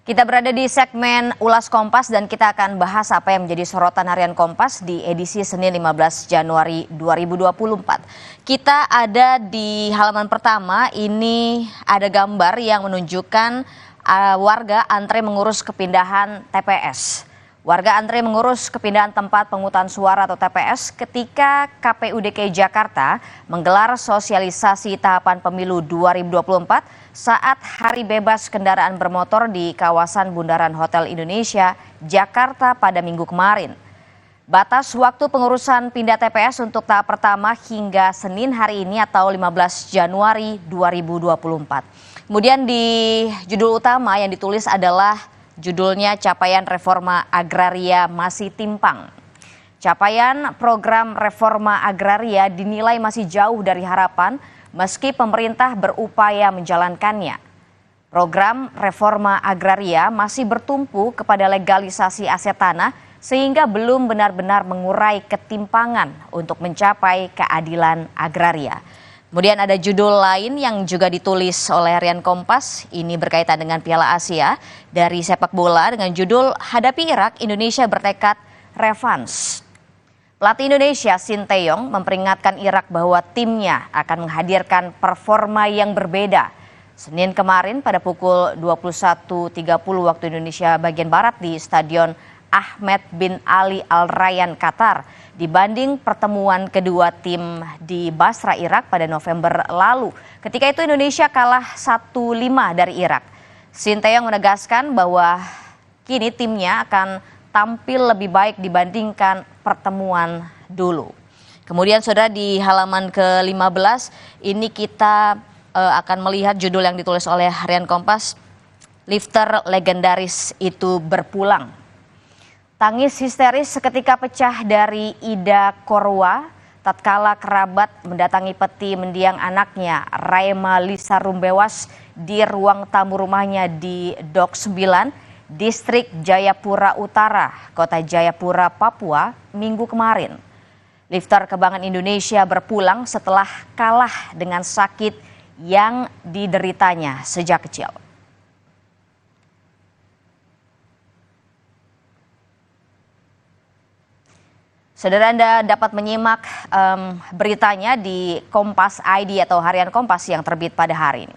Kita berada di segmen Ulas Kompas dan kita akan bahas apa yang menjadi sorotan harian Kompas di edisi Senin 15 Januari 2024. Kita ada di halaman pertama, ini ada gambar yang menunjukkan warga antre mengurus kepindahan TPS. Warga antre mengurus kepindahan tempat pemungutan suara atau TPS ketika KPU DKI Jakarta menggelar sosialisasi tahapan pemilu 2024 saat hari bebas kendaraan bermotor di kawasan Bundaran Hotel Indonesia, Jakarta pada Minggu kemarin. Batas waktu pengurusan pindah TPS untuk tahap pertama hingga Senin hari ini atau 15 Januari 2024. Kemudian di judul utama yang ditulis adalah judulnya Capaian Reforma Agraria Masih Timpang. Capaian program reforma agraria dinilai masih jauh dari harapan meski pemerintah berupaya menjalankannya. Program reforma agraria masih bertumpu kepada legalisasi aset tanah sehingga belum benar-benar mengurai ketimpangan untuk mencapai keadilan agraria. Kemudian ada judul lain yang juga ditulis oleh harian Kompas, ini berkaitan dengan Piala Asia dari sepak bola dengan judul Hadapi Irak, Indonesia bertekad revans. Pelatih Indonesia Sinteyong memperingatkan Irak bahwa timnya akan menghadirkan performa yang berbeda. Senin kemarin pada pukul 21.30 waktu Indonesia bagian Barat di Stadion Ahmed bin Ali Al Rayyan Qatar dibanding pertemuan kedua tim di Basra Irak pada November lalu. Ketika itu Indonesia kalah 1-5 dari Irak. Sinteyong menegaskan bahwa kini timnya akan tampil lebih baik dibandingkan pertemuan dulu. Kemudian saudara di halaman ke-15 ini kita akan melihat judul yang ditulis oleh harian Kompas, lifter legendaris itu berpulang. Tangis histeris seketika pecah dari Ida Korwa tatkala kerabat mendatangi peti mendiang anaknya Raima Lisa Rumbewas di ruang tamu rumahnya di Dok 9, Distrik Jayapura Utara, Kota Jayapura, Papua, Minggu kemarin. Lifter kebanggaan Indonesia berpulang setelah kalah dengan sakit yang dideritanya sejak kecil. Saudara, Anda dapat menyimak beritanya di Kompas ID atau harian Kompas yang terbit pada hari ini.